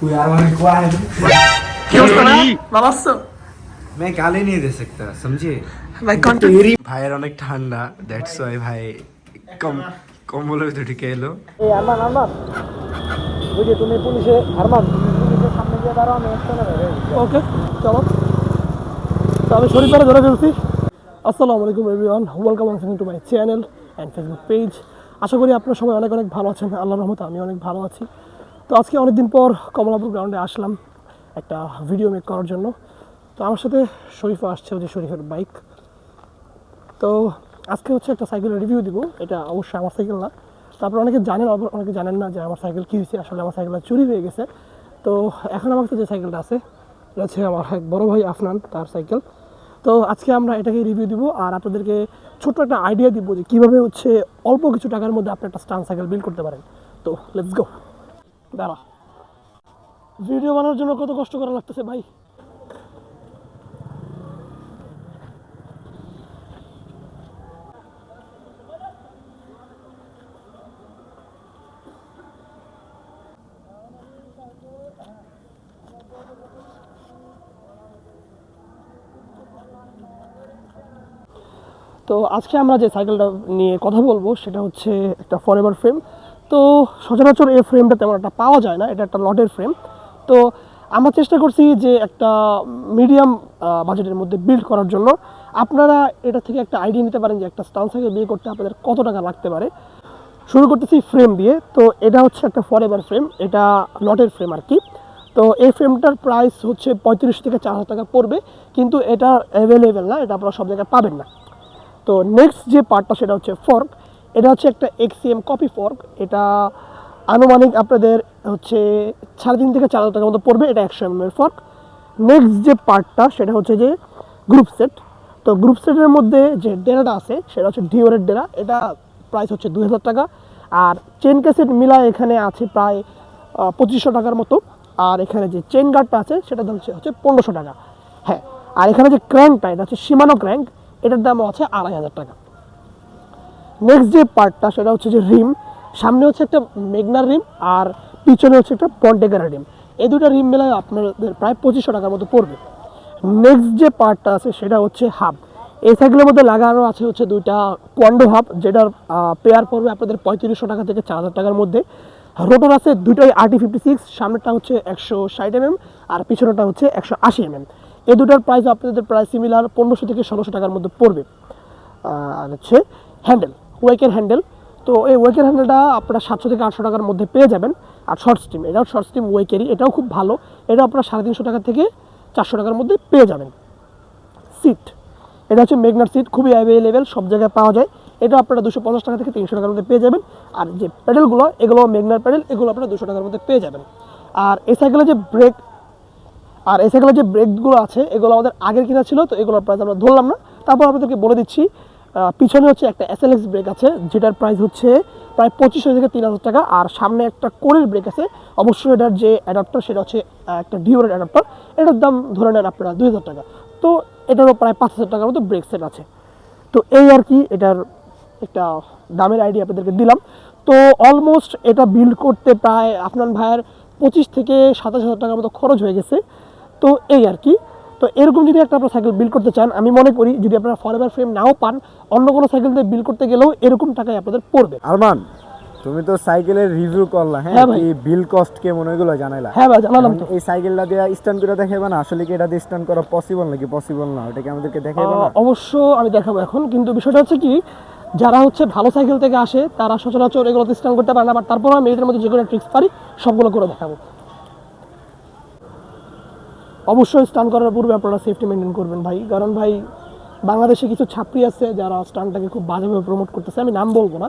कोई अरमान को आए क्यों सुना नमस्ते मैं गाली नहीं दे सकता समझे भाई तेरी ভাইয়ের অনেক ঠান্ডা দ্যাটস ওয়াই ভাই কম্বলের ভিতরে ঢুকে এলো এই আরমান আরমান বুঝে তুমি পুলিশে আরমান পুলিশের সামনে গিয়ে দাঁড়াও আমি স্টেশনে ওকে চলো তো আমি শরীফারে ধরে ফেলছি আসসালামু আলাইকুম everyone welcome once to my channel and Facebook page আশা করি আপনারা সবাই অনেক অনেক ভালো আছেন আল্লাহর রহমতে আমি অনেক ভালো আছি তো আজকে অনেকদিন পর কমলাপুর গ্রাউন্ডে আসলাম একটা ভিডিও মেক করার জন্য তো আমার সাথে শরীফা আসছে যে শরীফের বাইক তো আজকে হচ্ছে একটা সাইকেলের রিভিউ দিব এটা অবশ্যই আমার সাইকেল না তারপর অনেকে জানেন অনেকে জানেন না যে আমার সাইকেল কী হয়েছে আসলে আমার সাইকেলটা চুরি হয়ে গেছে তো এখন আমার কাছে যে সাইকেলটা আছে এটা হচ্ছে আমার এক বড় ভাই আফনান তার সাইকেল তো আজকে আমরা এটাকে রিভিউ দিব আর আপনাদেরকে ছোট্ট একটা আইডিয়া দিব যে কীভাবে হচ্ছে অল্প কিছু টাকার মধ্যে আপনি একটা স্টান সাইকেল বিল্ড করতে পারেন তো লেটস গো দাঁড়া ভিডিও বানানোর জন্য কত কষ্ট করা লাগতেছে ভাই তো আজকে আমরা যে সাইকেলটা নিয়ে কথা বলবো সেটা হচ্ছে একটা ফরএভার ফ্রেম তো সচরাচর এই ফ্রেমটা তেমন একটা পাওয়া যায় না এটা একটা লটের ফ্রেম তো আমরা চেষ্টা করছি যে একটা মিডিয়াম বাজেটের মধ্যে বিল্ড করার জন্য আপনারা এটা থেকে একটা আইডিয়া নিতে পারেন যে একটা স্টান সাইকেল বিল্ড করতে আপনাদের কত টাকা লাগতে পারে শুরু করতেছি ফ্রেম দিয়ে তো এটা হচ্ছে একটা ফরএভার ফ্রেম এটা লটের ফ্রেম আর কি তো এই ফ্রেমটার প্রাইস হচ্ছে 35 থেকে 4000 টাকা পড়বে কিন্তু এটা অ্যাভেলেবেল না এটা আপনারা সব জায়গায় পাবেন না তো নেক্সট যে পার্টটা সেটা হচ্ছে ফর্ক এটা হচ্ছে একটা এক্সিএম কপি ফর্ক এটা আনুমানিক আপনাদের হচ্ছে 3.5 থেকে 4,000 টাকার মতো পড়বে এটা 100 mm ফর্ক নেক্সট যে পার্টটা সেটা হচ্ছে যে গ্রুপ সেট তো গ্রুপ সেটের মধ্যে যে ডেরাটা আছে সেটা হচ্ছে ডিওরের ডেরা এটা প্রাইস হচ্ছে 2,000 টাকা আর চেন ক্যাসেট মিলা এখানে আছে প্রায় 2500 টাকার মতো আর এখানে যে চেন গার্ডটা আছে সেটা হচ্ছে 1500 টাকা হ্যাঁ আর এখানে যে ক্র্যাঙ্কটা এটা হচ্ছে শিমানো ক্র্যাঙ্ক এটার দামও আছে 2,500 টাকা নেক্সট যে পার্টটা সেটা হচ্ছে যে রিম সামনে হচ্ছে একটা মেগনার রিম আর পিছনে হচ্ছে একটা পন্টেকার রিম এই দুটো রিম মেলায় আপনাদের প্রায় 2500 টাকার মতো পড়বে নেক্সট যে পার্টটা আছে সেটা হচ্ছে হাব এই সাইকেলের মধ্যে লাগানো আছে হচ্ছে দুইটা কোয়ান্ডো হাব যেটার পেয়ার পড়বে আপনাদের 3500 টাকা থেকে 4,000 টাকার মধ্যে রোটর আছে দুটোই RT56 সামনেটা হচ্ছে 160 mm আর পিছনেটা হচ্ছে 180 mm এই দুটার প্রাইস আপনাদের প্রায় সিমিলার 1500 থেকে 1600 টাকার মধ্যে পড়বে আর হচ্ছে হ্যান্ডেল ওয়েকের হ্যান্ডেল তো এই ওয়েকের হ্যান্ডেলটা আপনারা 700 থেকে 800 টাকার মধ্যে পেয়ে যাবেন আর শর্ট স্ট্রিম এটাও শর্ট স্ট্রিম ওয়েকেরই এটাও খুব ভালো এটা আপনারা 350 টাকা থেকে 400 টাকার মধ্যে পেয়ে যাবেন সিট এটা হচ্ছে মেগনার সিট খুবই অ্যাভেলেবেল সব জায়গায় পাওয়া যায় এটা আপনারা 250 টাকা থেকে 300 টাকার মধ্যে পেয়ে যাবেন আর যে প্যাডেলগুলো এগুলো মেগনার প্যাডেল এগুলো আপনারা 200 টাকার মধ্যে পেয়ে যাবেন আর এই সাইকেলের যে ব্রেকগুলো আছে এগুলো আমাদের আগের কিনা ছিল তো এগুলোর প্রাইস আমরা ধরলাম না তারপর আপনাদেরকে বলে দিচ্ছি পিছনে হচ্ছে একটা SLX ব্রেক আছে যেটার প্রাইস হচ্ছে প্রায় 2500 থেকে 3,000 টাকা আর সামনে একটা কোরের ব্রেক আছে অবশ্যই এটার যে অ্যাডাপ্টার সেটা হচ্ছে একটা ডিওরের অ্যাডাপ্টার এটার দাম ধরে নেন আপনারা 2,000 টাকা তো এটারও প্রায় 5,000 টাকার মতো ব্রেক সেট আছে তো এই আর কি এটার একটা দামের আইডিয়া আপনাদেরকে দিলাম তো অলমোস্ট এটা বিল্ড করতে প্রায় আপনার ভাইয়ের 25 থেকে 27,000 টাকার মতো খরচ হয়ে গেছে তো এই আর কি তো এরকম যদি একটা আপনার সাইকেল বিল্ড করতে চান আমি মনে করি যদি আপনারা ফরএভার ফ্রেম নাও পান অন্য কোনো সাইকেল দিয়ে বিল্ড করতে গেলেও এরকম টাকায় আপনাদের পড়বে আরমান তুমি তো সাইকেলের রিভিউ করলা হ্যাঁ কি বিল কস্ট কেমন ওইগুলো জানাইলা হ্যাঁ ভাই জানালাম তো এই সাইকেলটা দিয়ে স্ট্যান্ড করে দেখাইবা না আসলে কি এটা দিয়ে স্ট্যান্ড করা পসিবল নাকি পসিবল না ওটা কি আমাদেরকে দেখাইবা না অবশ্য আমি দেখাবো এখন কিন্তু বিষয়টা হচ্ছে কি যারা হচ্ছে ভালো সাইকেল থেকে আসে তারা সচরাচর এগুলোতে স্ট্যান্ড করতে পারে না বাট তারপর আমি এটার মধ্যে যে কোনো ট্রিক্স পারি সবগুলো করে দেখাবো অবশ্যই স্টান করার পূর্বে আপনারা সেফটি মেনটেন করবেন ভাই কারণ ভাই বাংলাদেশে কিছু ছাত্রী আছে যারা স্টানটাকে খুব বাজেভাবে প্রমোট করতেছে আমি নাম বলবো না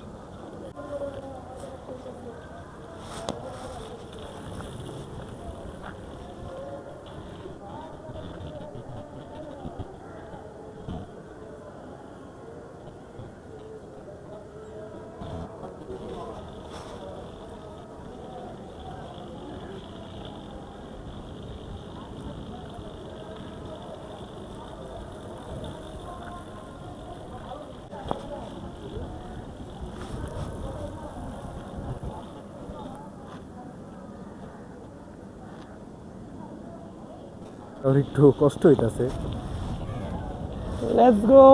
আর একটু কষ্ট হইতাছে। Let's go.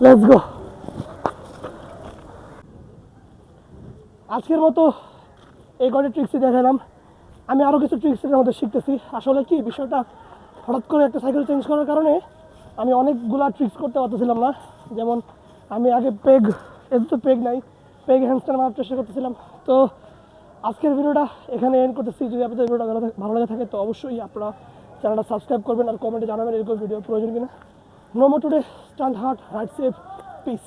Let's go. আজকের মতো এই কটা ট্রিক্সই দেখালাম। আমি আরও কিছু ট্রিক্সের মধ্যে শিখতেছি। আসলে কি বিষয়টা, হঠাৎ করে একটা সাইকেল চেঞ্জ করার কারণে আমি অনেকগুলা ট্রিক্স করতে পারতেছিলাম না। যেমন আমি আগে পেগ, এতে তো পেগ নাই, পেগ হ্যান্ডস্ট্যান্ড মারার চেষ্টা করতেছিলাম। তো আজকের ভিডিওটা এখানে এন্ড করতেছি। যদি আপনাদের ভিডিওটা ভালো লাগে থাকে তো অবশ্যই আপনারা চ্যানেলটা সাবস্ক্রাইব করবেন আর কমেন্টে জানাবেন এরকম ভিডিও প্রয়োজন কিনা। No more today, stand hard, ride safe, piece.